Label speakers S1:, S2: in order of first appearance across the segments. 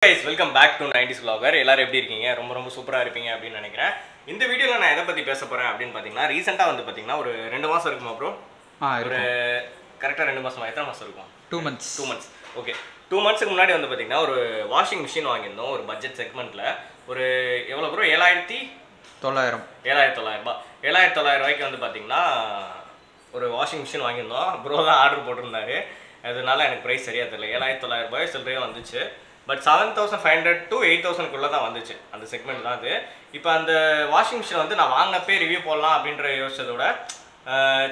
S1: guys, welcome back to 90s vlogger. எல்லாரும் எப்படி இருக்கீங்க? ரொம்ப சூப்பரா இருப்பீங்க அப்படினு நினைக்கிறேன். இந்த வீடியோல நான் எதை பத்தி பேச போறேன் அப்படினு பாத்தீங்கன்னா ரீசன்ட்டா வந்து பாத்தீங்கன்னா ஒரு 2 மாசம் இருக்குமா bro? ஒரு கரெக்ட்டா 2 மாசமா எத்தனை மாசம் இருக்கும்?
S2: 2 months.
S1: 2 months. ஓகே. 2 monthsக்கு முன்னாடி வந்து பாத்தீங்கன்னா ஒரு வாஷிங் மெஷின் வாங்கியிருந்தோம் ஒரு பட்ஜெட் செக்மெண்ட்ல. ஒரு எவ்வளவு bro? 7900. 7900 ரூபாய். 7900 ரூபாய்க்கு வந்து பாத்தீங்கன்னா ஒரு வாஷிங் மெஷின் வாங்கியிருந்தோம். ப்ரோ தான் ஆர்டர் போட்டிருந்தாரு. அதனால எனக்கு பிரைஸ் சரியா தெரியல. 7900 ரூபாய் சில்லறையா வந்துச்சு. பட் 7500 to 8000 குள்ள தான் வந்துச்சு. அந்த செக்மெண்ட் தான் அது. இப்போ அந்த வாஷிங் மிஷின் வந்து நான் வாங்கினப்பே ரிவ்யூ போடலாம் அப்படின்ற யோசிச்சதோட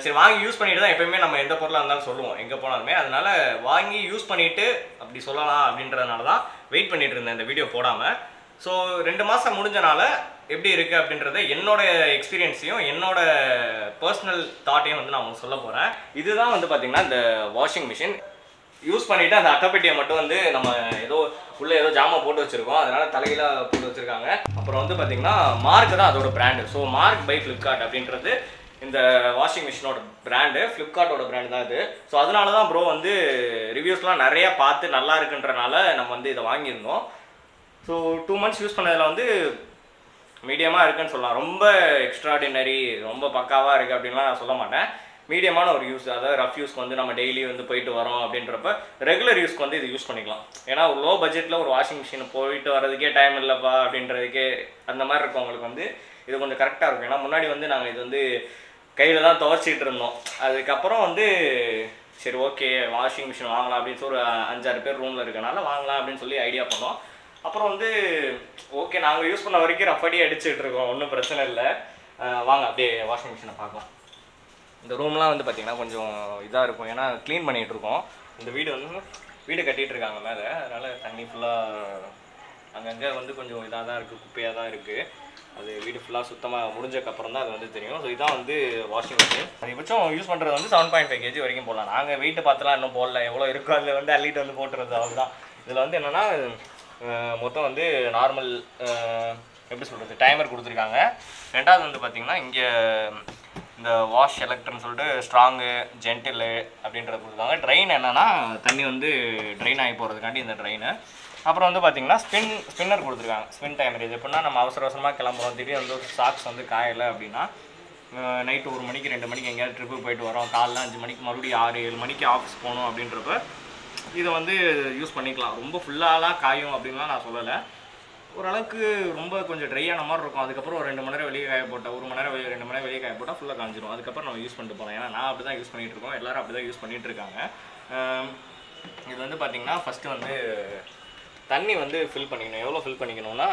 S1: சரி வாங்கி யூஸ் பண்ணிட்டு தான் எப்பயுமே நம்ம எந்த பொருளாக இருந்தாலும் சொல்லுவோம் எங்கே போனாலுமே. அதனால வாங்கி யூஸ் பண்ணிட்டு அப்படி சொல்லலாம் அப்படின்றதுனால தான் வெயிட் பண்ணிட்டு இருந்தேன் இந்த வீடியோ போடாமல். ஸோ 2 மாதம் முடிஞ்சனால எப்படி இருக்குது அப்படின்றத என்னோட எக்ஸ்பீரியன்ஸையும் என்னோட பர்சனல் தாட்டையும் வந்து நான் உங்களுக்கு சொல்ல போகிறேன். இதுதான் வந்து பார்த்திங்கன்னா இந்த வாஷிங் மிஷின் யூஸ் பண்ணிவிட்டு அந்த அட்டைப்பெட்டியை மட்டும் வந்து நம்ம ஏதோ உள்ளே ஏதோ ஜாமான் போட்டு வச்சுருக்கோம், அதனால் தலையில போட்டு வச்சுருக்காங்க. அப்புறம் வந்து பார்த்திங்கன்னா மார்க் தான் அதோட brand. So MarQ by Flipkart அப்படின்றது இந்த வாஷிங் மிஷினோட பிராண்டு, ஃப்ளிப்கார்ட்டோட பிராண்டு தான் இது. ஸோ அதனால தான் ப்ரோ வந்து ரிவ்யூஸ்லாம் நிறையா பார்த்து நல்லா இருக்குன்றனால நம்ம வந்து இதை வாங்கியிருந்தோம். ஸோ 2 months யூஸ் பண்ணதில் வந்து மீடியமாக இருக்குன்னு சொல்லலாம். ரொம்ப எக்ஸ்ட்ராடினரி ரொம்ப பக்காவாக இருக்குது அப்படின்லாம் நான் சொல்ல மாட்டேன். மீடியமான ஒரு யூஸ், அதாவது ரஃப் யூஸ்க்கு வந்து நம்ம டெய்லி வந்து போயிட்டு வரோம் அப்படின்றப்ப ரெகுலர் யூஸ்க்கு வந்து இது யூஸ் பண்ணிக்கலாம். ஏன்னா ஒரு லோ பட்ஜெட்டில் ஒரு வாஷிங் மிஷின் போயிட்டு வரதுக்கே டைம் இல்லைப்பா அப்படின்றதுக்கே அந்த மாதிரி இருக்கவங்களுக்கு வந்து இது கொஞ்சம் கரெக்டாக இருக்கும். ஏன்னா முன்னாடி வந்து நாங்கள் இது வந்து கையில் தான் துவைச்சிட்டு இருந்தோம். அதுக்கப்புறம் வந்து சரி ஓகே வாஷிங் மிஷின் வாங்கலாம் அப்படின்னு சொல்லி ஒரு 5-6 பேர் ரூமில் இருக்கனால வாங்கலாம் அப்படின்னு சொல்லி ஐடியா பண்ணோம். அப்புறம் வந்து ஓகே நாங்கள் யூஸ் பண்ண வரைக்கும் ரஃபடி அடிச்சுட்டு இருக்கோம், ஒன்றும் பிரச்சனை இல்லை. வாங்க அப்படியே வாஷிங் மிஷினை பார்க்கலாம். இந்த ரூம்லாம் வந்து பார்த்திங்கன்னா கொஞ்சம் இதாக இருக்கும், ஏன்னா க்ளீன் பண்ணிகிட்ருக்கோம். இந்த வீடு கட்டிகிட்டு இருக்காங்க மேலே, அதனால் தண்ணி ஃபுல்லாக அங்கங்கே வந்து கொஞ்சம் இதாக தான் இருக்குது, குப்பையாக தான் இருக்குது. அது வீடு ஃபுல்லாக சுத்தமாக முடிஞ்சக்கப்புறம் தான் அது வந்து தெரியும். ஸோ இதான் வந்து வாஷிங் மிஷின். அதிகபட்சம் யூஸ் பண்ணுறது வந்து 7.5 kg வரைக்கும் போடலாம். நாங்கள் வெயிட்டு பார்த்துலாம் இன்னும் போடல, எவ்வளோ இருக்கோ அதில் வந்து அள்ளிட்டு வந்து போட்டுறது அவ்வளோதான். இதில் வந்து என்னென்னா மொத்தம் வந்து நார்மல் எப்படி சொல்கிறது டைமர் கொடுத்துருக்காங்க. ரெண்டாவது வந்து பார்த்திங்கன்னா இங்கே இந்த வாஷ் எலக்ட்ரன்னு சொல்லிட்டு ஸ்ட்ராங்கு ஜென்டிலு அப்படின்றத கொடுத்துருக்காங்க. ட்ரெயின் என்னென்னா தண்ணி வந்து ட்ரெயின் ஆகி போகிறதுக்காண்டி இந்த ட்ரெயினு. அப்புறம் வந்து பார்த்திங்கன்னா ஸ்பின்னர் கொடுத்துருக்காங்க. ஸ்பின் டைமர் இது எப்படின்னா நம்ம அவசரமாக கிளம்புறோம், திடீர்னு வந்து ஒரு சாக்ஸ் வந்து காயலை அப்படின்னா நைட்டு 1 மணிக்கு 2 மணிக்கு எங்கேயாவது ட்ரிப்பு போயிட்டு வரோம், காலைல 5 மணிக்கு மறுபடியும் 6-7 மணிக்கு ஆஃபீஸ் போகணும் அப்படின்றப்ப இதை வந்து யூஸ் பண்ணிக்கலாம். ரொம்ப ஃபுல்லாலாம் காயும் அப்படின்லாம் நான் சொல்லலை. ஓரளவுக்கு ரொம்ப கொஞ்சம் ட்ரையான மாதிரி இருக்கும். அதுக்கப்புறம் ஒரு 2 மணி நேரம் வெளியே காய போட்டால் 1 மணி நேரம் 2 மணி நேரம் வெளியே காய போட்டால் ஃபுல்லாக காஞ்சிடும். அதுக்கப்புறம் நம்ம யூஸ் பண்ணிட்டு போகலாம். ஏன்னா நான் அப்படி தான் யூஸ் பண்ணிகிட்டு இருக்கோம், எல்லோரும் அப்படி தான் யூஸ் பண்ணிகிட்டு இருக்காங்க. இது வந்து பார்த்திங்கன்னா ஃபஸ்ட்டு வந்து தண்ணி வந்து ஃபில் பண்ணிக்கணும். எவ்வளோ ஃபில் பண்ணிக்கணும்னா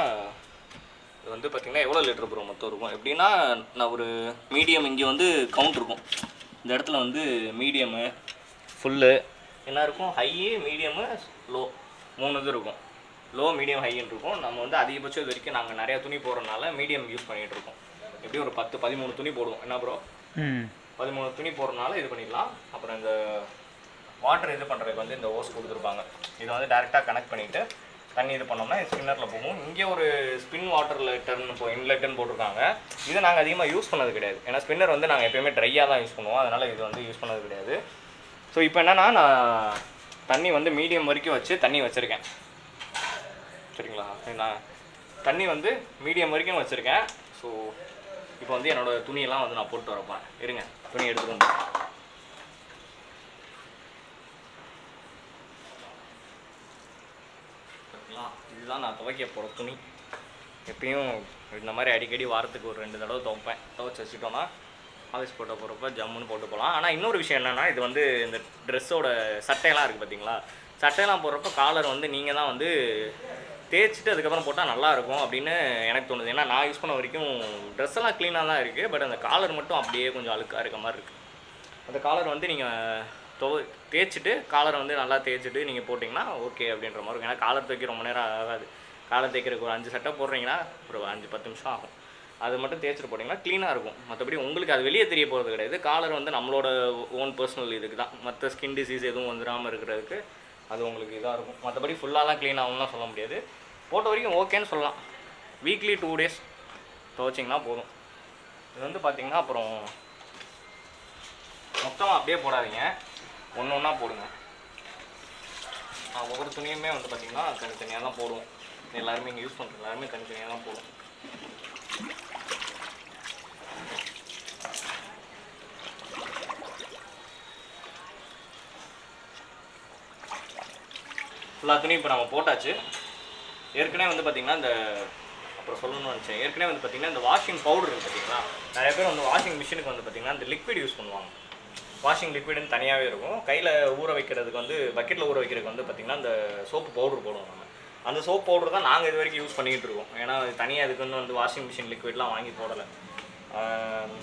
S1: இது வந்து பார்த்திங்கன்னா எவ்வளோ லிட்டர் ப்ரோ மொத்தம் இருக்கும் எப்படின்னா, நான் ஒரு மீடியம் இங்கே வந்து கவுண்ட் இருக்கும். இந்த இடத்துல வந்து மீடியமு ஃபுல்லு என்ன இருக்கும், ஹையு மீடியமு லோ 3 இது இருக்கும். லோ மீடியம் ஹைன்னு இருக்கும். நம்ம வந்து அதிகபட்சம் இது வரைக்கும் நாங்கள் நிறையா துணி போடுறதுனால மீடியம் யூஸ் பண்ணிகிட்டு இருக்கோம். எப்படியும் ஒரு 10-13 துணி போடுவோம். என்ன ப்ரோ 13 துணி போடுறதுனால இது பண்ணிக்கலாம். அப்புறம் இந்த வாட்டர் இது பண்ணுறதுக்கு வந்து இந்த ஓஸ் கொடுத்துருப்பாங்க. இதை வந்து டேரெக்டாக கனெக்ட் பண்ணிவிட்டு தண்ணி இது பண்ணோம்னா ஸ்பின்னரில் போகும். இங்கே ஒரு ஸ்பின் வாட்டர் லெட்டர்னு இன்லெட்டுன்னு போட்டிருக்காங்க. இதை நாங்கள் அதிகமாக யூஸ் பண்ணது கிடையாது. ஏன்னா ஸ்பின்னர் வந்து நாங்கள் எப்போயுமே ட்ரையாக தான் யூஸ் பண்ணுவோம், அதனால் இது வந்து யூஸ் பண்ணது கிடையாது. ஸோ இப்போ என்னென்னா நான் தண்ணி வந்து மீடியம் வரைக்கும் வச்சு தண்ணி வச்சுருக்கேன், சரிங்களா. நான் தண்ணி வந்து மீடியம் வரைக்கும் வச்சுருக்கேன். ஸோ இப்போ வந்து என்னோடய துணியெல்லாம் வந்து நான் போட்டு வரப்பேன். இருங்க துணி எடுத்துகிட்டு வந்து இதுதான் நான் துவைக்க போகிற துணி. எப்பயும் இந்த மாதிரி அடிக்கடி வாரத்துக்கு ஒரு 2 தடவை துவைப்பேன். துவைச்சி வச்சுட்டோன்னா ஆஃபீஸ் போட்ட போகிறப்ப ஜம்முன்னு போட்டு போகலாம். ஆனால் இன்னொரு விஷயம் என்னென்னா, இது வந்து இந்த ட்ரெஸ்ஸோட சட்டையெல்லாம் இருக்குது பார்த்தீங்களா, சட்டையெல்லாம் போடுறப்ப காலர் வந்து நீங்கள் தான் வந்து தேய்ச்சிட்டு அதுக்கப்புறம் போட்டால் நல்லாயிருக்கும் அப்படின்னு எனக்கு தோணுது. ஏன்னா நான் யூஸ் பண்ண வரைக்கும் ட்ரெஸ் எல்லாம் க்ளீனாக தான் இருக்குது, பட் அந்த காலர் மட்டும் அப்படியே கொஞ்சம் அழுக்காக இருக்க மாதிரி இருக்குது. அந்த காலர் வந்து நீங்கள் தேய்ச்சிட்டு காலரை வந்து நல்லா தேய்ச்சிட்டு நீங்கள் போட்டிங்கன்னா ஓகே அப்படின்ற மாதிரி இருக்கும். ஏன்னா காலர் தைக்க ரொம்ப நேரம் ஆகாது. காலர் தைக்கிறதுக்கு ஒரு 5 சட்டை போடுறீங்கன்னா ஒரு 5-10 நிமிஷம் ஆகும். அது மட்டும் தேய்ச்சிட்டு போட்டிங்கன்னா க்ளீனாக இருக்கும். மற்றபடி உங்களுக்கு அது வெளியே தெரிய போகிறது கிடையாது. காலர் வந்து நம்மளோட ஓன் பர்சனல் இதுக்கு தான், மற்ற ஸ்கின் டிசீஸ் எதுவும் வந்துடாமல் இருக்கிறதுக்கு அது உங்களுக்கு இதாக இருக்கும். மற்றபடி ஃபுல்லாலாம் க்ளீன் ஆகும்லாம் சொல்ல முடியாது. போட்ட வரைக்கும் ஓகேன்னு சொல்லலாம். வீக்லி 2 days துவைச்சிங்கன்னா போதும். இது வந்து பார்த்திங்கன்னா அப்புறம் மொத்தமாக அப்படியே போடாதீங்க, ஒன்று ஒன்றா போடுங்க. ஒவ்வொரு துணியுமே வந்து பார்த்திங்கன்னா தனித்தனியாக தான் போடுவோம். எல்லாருமே இங்கே யூஸ் பண்ணுற எல்லாருமே தனித்தனியாக தான் போடுவோம். எல்லா துணியும் இப்போ நம்ம போட்டாச்சு. ஏற்கனவே வந்து பார்த்திங்கன்னா இந்த அப்புறம் சொல்லணும்னு நினச்சேன். ஏற்கனவே வந்து பார்த்திங்கன்னா இந்த வாஷிங் பவுடர் இருக்குது பார்த்திங்களா, நிறைய பேர் வந்து வாஷிங் மிஷினுக்கு வந்து பார்த்திங்கன்னா இந்த லிக்விட் யூஸ் பண்ணுவாங்க. வாஷிங் லிக்விடுன்னு தனியாகவே இருக்கும். கையில் ஊற வைக்கிறதுக்கு வந்து பக்கெட்டில் ஊற வைக்கிறதுக்கு வந்து பார்த்திங்கன்னா இந்த சோப்பு பவுடர் போடுவோம் நம்ம. அந்த சோப் பவுடர் தான் நாங்கள் இது வரைக்கும் யூஸ் பண்ணிகிட்டு இருக்கோம். ஏன்னா தனியாக இதுக்குன்னு வந்து வாஷிங் மிஷின் லிக்விட்லாம் வாங்கி போடலை.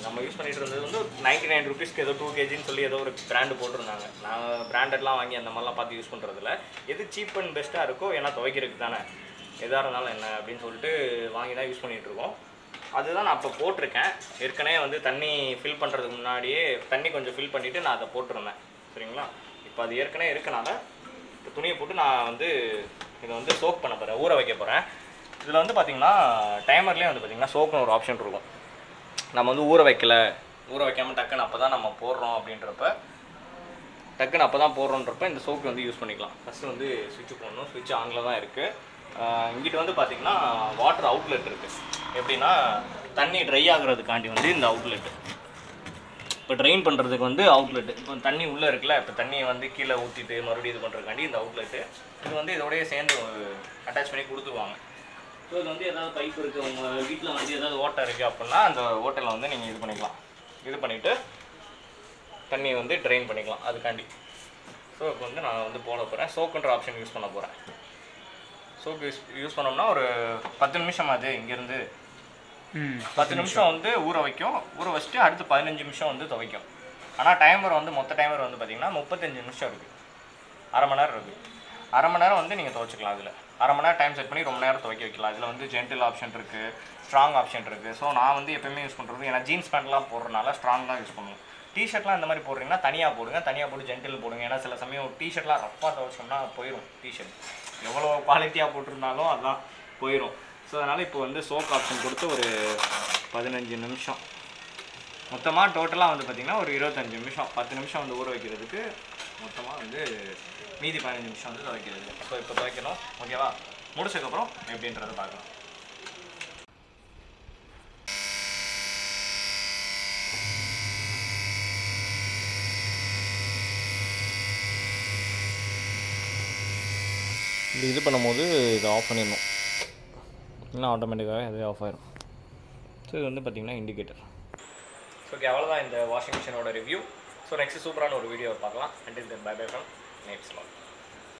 S1: நம்ம யூஸ் பண்ணிகிட்டு இருந்தது வந்து 99 ரூபீஸ்க்கு ஏதோ 2 kgன்னு சொல்லி ஏதோ ஒரு பிராண்டு போட்டிருந்தாங்க. நாங்கள் பிராண்டட்லாம் வாங்கி அந்த மாதிரிலாம் பார்த்து யூஸ் பண்ணுறதில்ல. எது சீப் அண்ட் பெஸ்ட்டாக இருக்கோ, ஏன்னா துவைக்கிறதுக்கு தானே எதாக இருந்தாலும் என்ன அப்படின்னு சொல்லிட்டு வாங்கி தான் யூஸ் பண்ணிகிட்ருக்கோம். அதுதான் நான் இப்போ போட்டிருக்கேன். ஏற்கனவே வந்து தண்ணி ஃபில் பண்ணுறதுக்கு முன்னாடியே தண்ணி கொஞ்சம் ஃபில் பண்ணிவிட்டு நான் அதை போட்டிருந்தேன். சரிங்களா? இப்போ அது ஏற்கனவே இருக்கனால இப்போ துணியை போட்டு நான் வந்து இதை வந்து சோக் பண்ண போகிறேன், ஊற வைக்க போகிறேன். இதில் வந்து பார்த்திங்கன்னா டைமர்லேயே வந்து பார்த்திங்கன்னா சோக்குன்னு ஒரு ஆப்ஷன் இருக்கும். நம்ம வந்து ஊற வைக்காமல் டக்குன்னு அப்போ தான் நம்ம போடுறோம் அப்படின்றப்ப டக்குன்னு அப்போ தான் போடுறோன்றப்ப இந்த சோக்கு வந்து யூஸ் பண்ணிக்கலாம். ஃபஸ்ட்டு வந்து சுவிட்சு போடணும். சுவிட்ச் ஆனில் தான் இருக்குது. இங்கிட்ட வந்து பார்த்திங்கன்னா வாட்டர் அவுட்லெட் இருக்குது. எப்படின்னா தண்ணி ட்ரை ஆகுறதுக்காண்டி வந்து இந்த அவுட்லெட்டு, இப்போ ட்ரெயின் பண்ணுறதுக்கு வந்து அவுட்லெட்டு. இப்போ தண்ணி உள்ளே இருக்குல்ல, இப்போ தண்ணியை வந்து கீழே ஊற்றிட்டு மறுபடியும் இது பண்ணுறதுக்காண்டி இந்த அவுட்லெட்டு. இது வந்து இதோடய சேர்ந்து அட்டாச் பண்ணி கொடுத்துருவாங்க. ஸோ இது வந்து ஏதாவது பைப் இருக்குது, உங்கள் வீட்டில் வந்து ஏதாவது ஓட்டை இருக்குது அப்படின்னா அந்த ஓட்டையில் வந்து நீங்கள் இது பண்ணிக்கலாம். இது பண்ணிவிட்டு தண்ணியை வந்து ட்ரெயின் பண்ணிக்கலாம் அதுக்காண்டி. ஸோ இப்போ வந்து நான் வந்து போட போகிறேன். சோக்குன்ற ஆப்ஷன் யூஸ் பண்ண போகிறேன். சோக்கு யூஸ் பண்ணோம்னா ஒரு 10 நிமிஷம் அது இங்கேருந்து 10 நிமிஷம் வந்து ஊற வைக்கும். ஊற வச்சுட்டு அடுத்து 15 நிமிஷம் வந்து துவைக்கும். ஆனால் டைமர் வந்து மொத்த டைமர் வந்து பார்த்திங்கன்னா 35 நிமிஷம் இருக்குது. அரை மணி நேரம் இருக்குது. அரை மணி நேரம் வந்து நீங்கள் துவைச்சிக்கலாம். அதில் அரை மணி நேரம் டைம் செட் பண்ணி ரொம்ப நேரம் துவைக்க வைக்கலாம். இதில் வந்து ஜென்டில் ஆப்ஷன் இருக்குது, ஸ்ட்ராங் ஆப்ஷன் இருக்குது. ஸோ நான் வந்து எப்போயுமே யூஸ் பண்ணுறது, ஏன்னா ஜீன்ஸ் பேண்ட்லாம் போடுறதுனால ஸ்ட்ராங் தான் யூஸ் பண்ணுவோம். டிஷர்ட்லாம் இந்த மாதிரி போடுறீங்கன்னா தனியாக போடுங்க, தனியாக போட்டு ஜென்டில் போடுங்க. ஏன்னா சில சமயம் டிஷர்ட்லாம் ரஃப்பாக துவைச்சோம்னா போயிடும். டிஷர்ட் எவ்வளோ குவாலிட்டியாக போட்டிருந்தாலும் அதெல்லாம் போயிடும். ஸோ அதனால் இப்போ வந்து சோக் ஆப்ஷன் கொடுத்து ஒரு 15 நிமிஷம் மொத்தமாக டோட்டலாக வந்து பார்த்திங்கன்னா ஒரு 25 நிமிஷம், 10 நிமிஷம் வந்து ஊற வைக்கிறதுக்கு மொத்தமாக வந்து மீதி 15 நிமிஷம் வந்து துவைக்கிறது. ஸோ இப்போ துவைக்கணும். ஓகேவா? முடிச்சதுக்கப்புறம் எப்படின்றத பார்க்கலாம். இது பண்ணும்போது இதை ஆஃப் பண்ணிடணும், இல்லைன்னா ஆட்டோமேட்டிக்காகவே அதே ஆஃப் ஆயிடும். ஸோ இது வந்து பார்த்திங்கன்னா இண்டிகேட்டர். ஓகே, அவ்வளோதான் இந்த வாஷிங் மிஷினோட ரிவ்யூ. ஸோ நெக்ஸ்ட் சூப்பரான ஒரு வீடியோ பார்க்கலாம். Until then bye bye from Nate's lock.